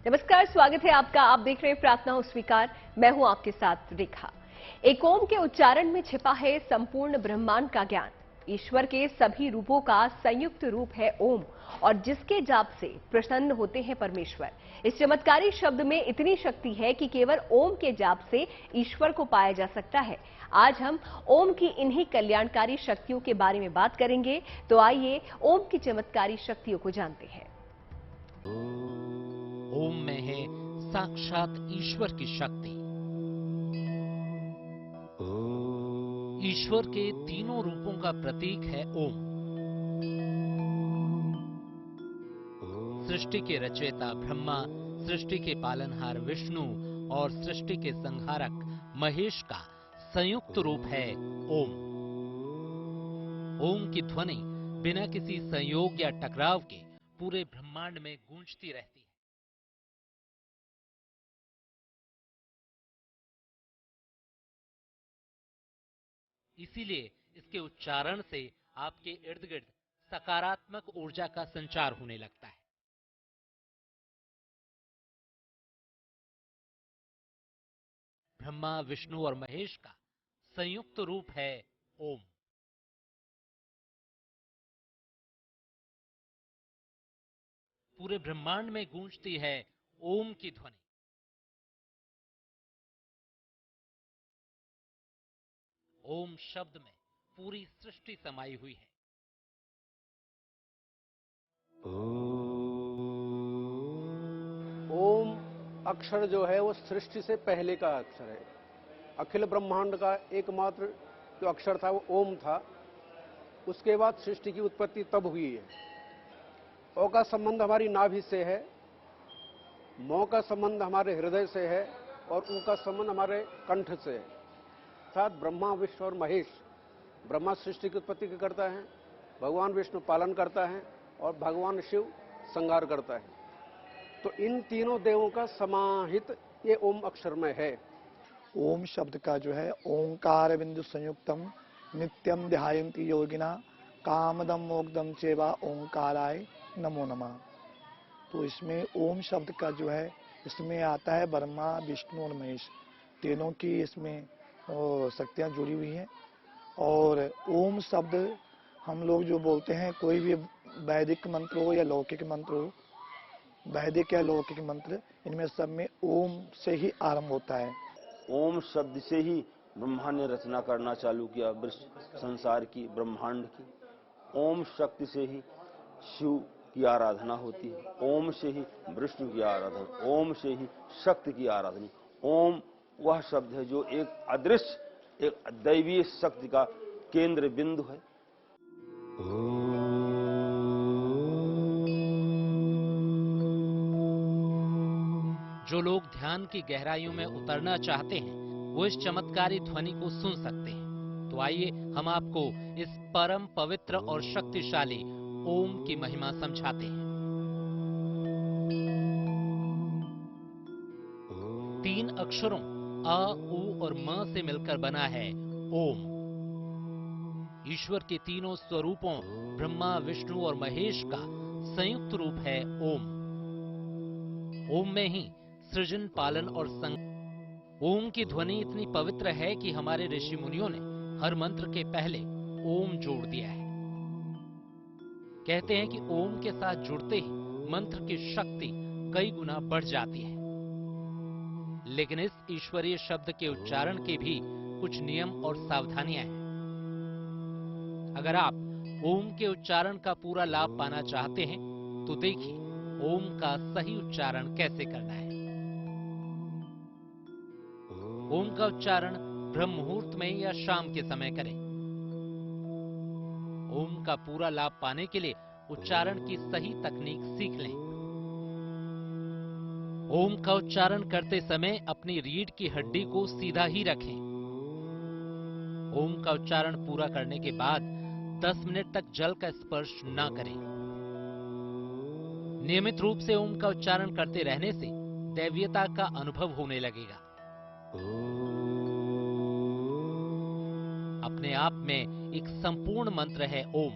नमस्कार, स्वागत है आपका। आप देख रहे हैं प्रार्थना स्वीकार। मैं हूं आपके साथ रेखा। एक ओम के उच्चारण में छिपा है संपूर्ण ब्रह्मांड का ज्ञान। ईश्वर के सभी रूपों का संयुक्त रूप है ओम, और जिसके जाप से प्रसन्न होते हैं परमेश्वर। इस चमत्कारी शब्द में इतनी शक्ति है कि केवल ओम के जाप से ईश्वर को पाया जा सकता है। आज हम ओम की इन्हीं कल्याणकारी शक्तियों के बारे में बात करेंगे। तो आइए ओम की चमत्कारी शक्तियों को जानते हैं। ओम में है साक्षात ईश्वर की शक्ति। ईश्वर के तीनों रूपों का प्रतीक है ओम। सृष्टि के रचयिता ब्रह्मा, सृष्टि के पालनहार विष्णु और सृष्टि के संहारक महेश का संयुक्त रूप है ओम। ओम की ध्वनि बिना किसी संयोग या टकराव के पूरे ब्रह्मांड में गूंजती रहती है। इसीलिए इसके उच्चारण से आपके इर्द गिर्द सकारात्मक ऊर्जा का संचार होने लगता है। ब्रह्मा, विष्णु और महेश का संयुक्त रूप है ओम। पूरे ब्रह्मांड में गूंजती है ओम की ध्वनि। ओम शब्द में पूरी सृष्टि समाई हुई है। ओम अक्षर जो है वो सृष्टि से पहले का अक्षर है। अखिल ब्रह्मांड का एकमात्र जो अक्षर था वो ओम था। उसके बाद सृष्टि की उत्पत्ति तब हुई है। ओ का संबंध हमारी नाभि से है, मौ का संबंध हमारे हृदय से है, और उनका संबंध हमारे कंठ से है। अर्थात ब्रह्मा, विष्णु और महेश। ब्रह्मा सृष्टि की उत्पत्ति करता है, भगवान विष्णु पालन करता है, और भगवान शिव संहार करता है। तो इन तीनों देवों का समाहित ये ओम अक्षर में है। ओम शब्द का जो है ओंकार बिंदु संयुक्तम नित्यम ध्यायन्ति योगिना कामदम मोक्तम चेवा ओंकाराय नमो नमः। तो इसमें ओम शब्द का जो है इसमें आता है ब्रह्मा, विष्णु और महेश, तीनों की इसमें शक्तियाँ जुड़ी हुई हैं। और ओम शब्द हम लोग जो बोलते हैं, कोई भी वैदिक मंत्र हो या लौकिक मंत्र हो, वैदिक या लौकिक मंत्र, इनमें सब में ओम से ही आरंभ होता है। ओम शब्द से ही ब्रह्मा ने रचना करना चालू किया संसार की, ब्रह्मांड की। ओम शक्ति से ही शिव की आराधना होती है, ओम से ही विष्णु की आराधना, ओम से ही शक्ति की आराधना। ओम वह शब्द है जो एक अदृश्य, एक दैवीय शक्ति का केंद्र बिंदु है। जो लोग ध्यान की गहराइयों में उतरना चाहते हैं वो इस चमत्कारी ध्वनि को सुन सकते हैं। तो आइए हम आपको इस परम पवित्र और शक्तिशाली ओम की महिमा समझाते हैं। 3 अक्षरों अ, उ और म से मिलकर बना है ओम। ईश्वर के तीनों स्वरूपों ब्रह्मा, विष्णु और महेश का संयुक्त रूप है ओम। ओम में ही सृजन, पालन और ओम की ध्वनि इतनी पवित्र है कि हमारे ऋषि मुनियों ने हर मंत्र के पहले ओम जोड़ दिया है। कहते हैं कि ओम के साथ जुड़ते ही मंत्र की शक्ति कई गुना बढ़ जाती है। लेकिन इस ईश्वरीय शब्द के उच्चारण के भी कुछ नियम और सावधानियां हैं। अगर आप ओम के उच्चारण का पूरा लाभ पाना चाहते हैं तो देखिए ओम का सही उच्चारण कैसे करना है। ओम का उच्चारण ब्रह्म मुहूर्त में या शाम के समय करें। ओम का पूरा लाभ पाने के लिए उच्चारण की सही तकनीक सीख लें। ओम का उच्चारण करते समय अपनी रीढ़ की हड्डी को सीधा ही रखें। ओम का उच्चारण पूरा करने के बाद 10 मिनट तक जल का स्पर्श ना करें। नियमित रूप से ओम का उच्चारण करते रहने से दैवीयता का अनुभव होने लगेगा। अपने आप में एक संपूर्ण मंत्र है ओम,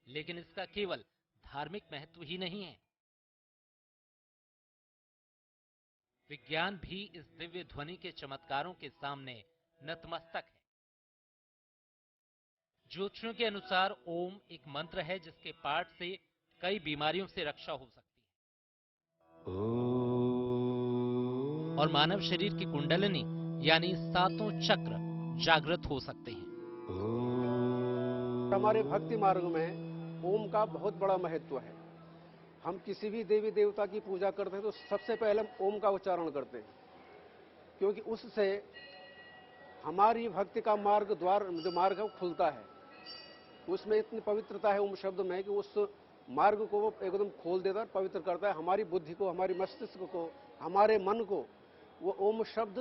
लेकिन इसका केवल धार्मिक महत्व ही नहीं है। विज्ञान भी इस दिव्य ध्वनि के चमत्कारों के सामने नतमस्तक है। ज्योतिषियों के अनुसार ओम एक मंत्र है जिसके पाठ से कई बीमारियों से रक्षा हो सकती है और मानव शरीर की कुंडलिनी यानी सातों चक्र जागृत हो सकते हैं। हमारे भक्ति मार्ग में ओम का बहुत बड़ा महत्व है। हम किसी भी देवी देवता की पूजा करते हैं तो सबसे पहले हम ओम का उच्चारण करते हैं, क्योंकि उससे हमारी भक्ति का मार्ग द्वार जो मार्ग है वो खुलता है। उसमें इतनी पवित्रता है ओम शब्द में कि उस मार्ग को वो एकदम खोल देता है, पवित्र करता है। हमारी बुद्धि को, हमारी मस्तिष्क को, हमारे मन को वो ओम शब्द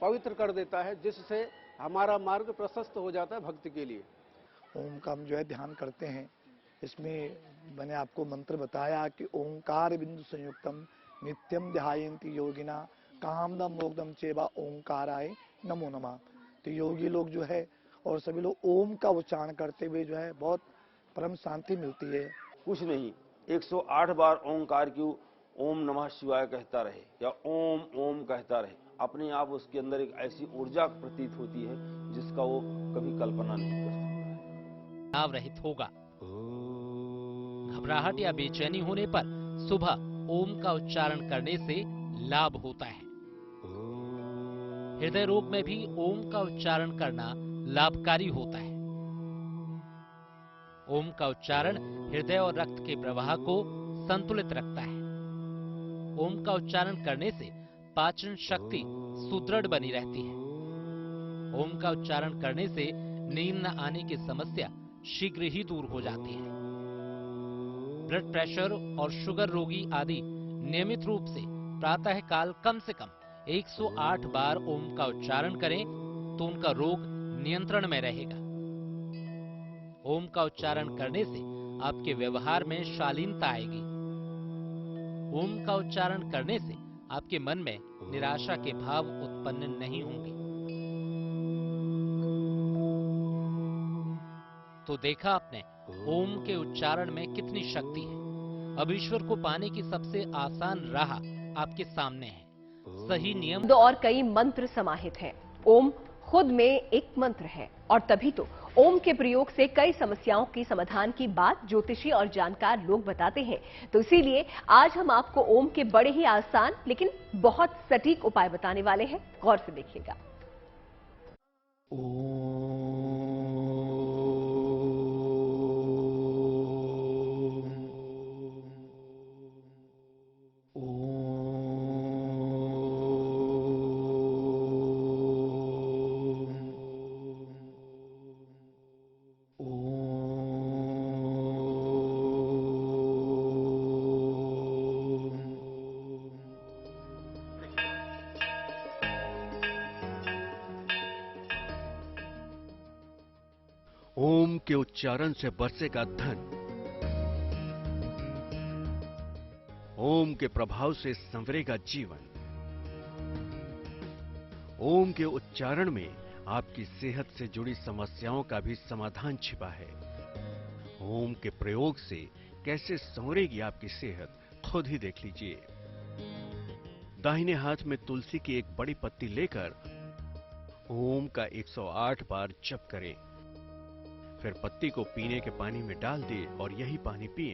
पवित्र कर देता है, जिससे हमारा मार्ग प्रशस्त हो जाता है भक्ति के लिए। ओम का हम जो है ध्यान करते हैं। इसमें मैंने आपको मंत्र बताया कि ओंकार बिंदु संयुक्तम नित्यम ध्यायन्ति योगिना कामदम मोक्तम चेवा ओंकाराय नमो नमः। तो योगी लोग जो है और सभी लोग ओम का उच्चारण करते हुए जो है बहुत परम शांति मिलती है। कुछ नहीं, 108 बार ओंकार की ओम नमः शिवाय कहता रहे या ओम ओम कहता रहे, अपने आप उसके अंदर एक ऐसी ऊर्जा प्रतीत होती है जिसका वो कभी कल्पना नहीं कर सकता। तनाव रहित होगा। घबराहट या बेचैनी होने पर सुबह ओम का उच्चारण करने से लाभ होता है। हृदय रोग में भी ओम का उच्चारण करना लाभकारी होता है। ओम का उच्चारण हृदय और रक्त के प्रवाह को संतुलित रखता है। ओम का उच्चारण करने से पाचन शक्ति सुदृढ़ बनी रहती है। ओम का उच्चारण करने से नींद न आने की समस्या शीघ्र ही दूर हो जाती है। ब्लड प्रेशर और शुगर रोगी आदि नियमित रूप से प्रातः काल कम से कम 108 बार ओम का उच्चारण करें तो उनका रोग नियंत्रण में रहेगा। ओम का उच्चारण करने से आपके व्यवहार में शालीनता आएगी। ओम का उच्चारण करने से आपके मन में निराशा के भाव उत्पन्न नहीं होंगे। तो देखा आपने ओम के उच्चारण में कितनी शक्ति है। अब ईश्वर को पाने की सबसे आसान राह आपके सामने है। सही नियम और कई मंत्र समाहित हैं। ओम खुद में एक मंत्र है और तभी तो ओम के प्रयोग से कई समस्याओं के समाधान की बात ज्योतिषी और जानकार लोग बताते हैं। तो इसीलिए आज हम आपको ओम के बड़े ही आसान लेकिन बहुत सटीक उपाय बताने वाले हैं। गौर से देखिएगा। ओम के उच्चारण से बरसेगा धन। ओम के प्रभाव से संवरेगा जीवन। ओम के उच्चारण में आपकी सेहत से जुड़ी समस्याओं का भी समाधान छिपा है। ओम के प्रयोग से कैसे संवरेगी आपकी सेहत, खुद ही देख लीजिए। दाहिने हाथ में तुलसी की एक बड़ी पत्ती लेकर ओम का 108 बार जप करें। फिर पत्ती को पीने के पानी में डाल दे और यही पानी पिए।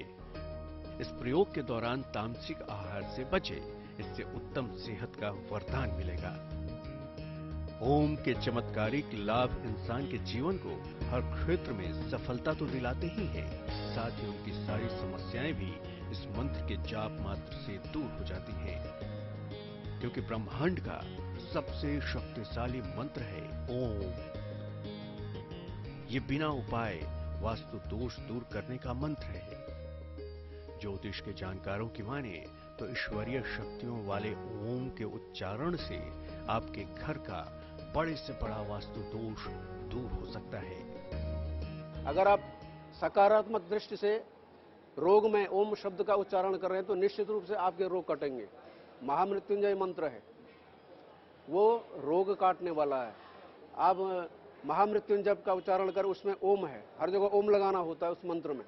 इस प्रयोग के दौरान तामसिक आहार से बचे, इससे उत्तम सेहत का वरदान मिलेगा। ओम के चमत्कारिक लाभ इंसान के जीवन को हर क्षेत्र में सफलता तो दिलाते ही हैं, साथ ही उनकी सारी समस्याएं भी इस मंत्र के जाप मात्र से दूर हो जाती हैं, क्योंकि ब्रह्मांड का सबसे शक्तिशाली मंत्र है ओम। ये बिना उपाय वास्तु दोष दूर करने का मंत्र है। ज्योतिष के जानकारों की माने तो ईश्वरीय शक्तियों वाले ओम के उच्चारण से आपके घर का बड़े से बड़ा वास्तु दोष दूर हो सकता है। अगर आप सकारात्मक दृष्टि से रोग में ओम शब्द का उच्चारण कर रहे हैं तो निश्चित रूप से आपके रोग कटेंगे। महामृत्युंजय मंत्र है, वो रोग काटने वाला है। आप महामृत्युंजय का उच्चारण कर, उसमें ओम है, हर जगह ओम लगाना होता है उस मंत्र में।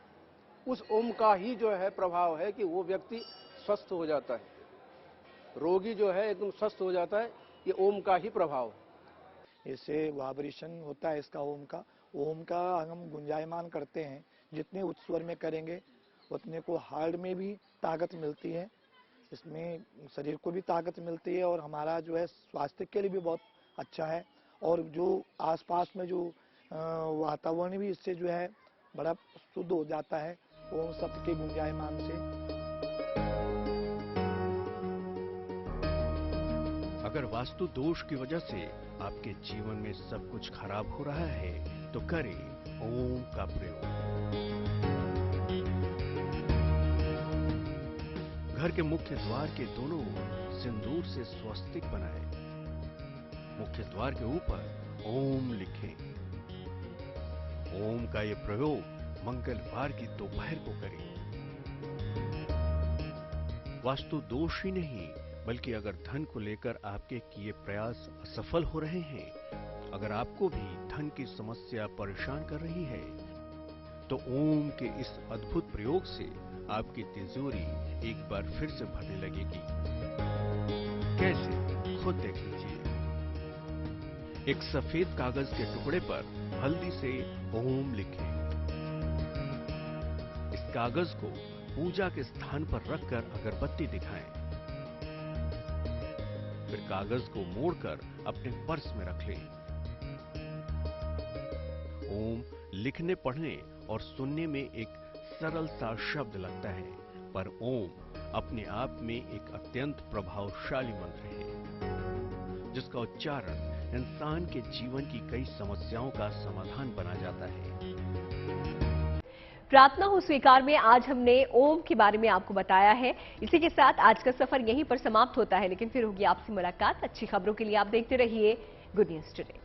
उस ओम का ही जो है प्रभाव है कि वो व्यक्ति स्वस्थ हो जाता है, रोगी जो है एकदम स्वस्थ हो जाता है। ये ओम का ही प्रभाव है। इससे वाइब्रेशन होता है इसका ओम का हम गुंजायमान करते हैं, जितने उच्च स्वर में करेंगे उतने को हार्ट में भी ताकत मिलती है, इसमें शरीर को भी ताकत मिलती है और हमारा जो है स्वास्थ्य के लिए भी बहुत अच्छा है। और जो आसपास में जो वातावरण भी इससे जो है बड़ा शुद्ध हो जाता है ओम शब्द के गुंजायमान से। अगर वास्तु दोष की वजह से आपके जीवन में सब कुछ खराब हो रहा है तो करें ओम का प्रयोग। घर के मुख्य द्वार के दोनों ओर सिंदूर से स्वस्तिक बनाएं। मुख्य द्वार के ऊपर ओम लिखें। ओम का यह प्रयोग मंगलवार की दोपहर को करें। वास्तु दोष ही नहीं बल्कि अगर धन को लेकर आपके किए प्रयास असफल हो रहे हैं, अगर आपको भी धन की समस्या परेशान कर रही है, तो ओम के इस अद्भुत प्रयोग से आपकी तिजोरी एक बार फिर से भरने लगेगी। कैसे? खुद देख लीजिए। एक सफेद कागज के टुकड़े पर हल्दी से ओम लिखें। इस कागज को पूजा के स्थान पर रखकर अगरबत्ती दिखाएं। फिर कागज को मोड़कर अपने पर्स में रख लें। ओम लिखने, पढ़ने और सुनने में एक सरल सा शब्द लगता है, पर ओम अपने आप में एक अत्यंत प्रभावशाली मंत्र है, जिसका उच्चारण इंसान के जीवन की कई समस्याओं का समाधान बना जाता है। प्रार्थना हो स्वीकार में आज हमने ओम के बारे में आपको बताया है। इसी के साथ आज का सफर यहीं पर समाप्त होता है, लेकिन फिर होगी आपसे मुलाकात। अच्छी खबरों के लिए आप देखते रहिए गुड न्यूज टुडे।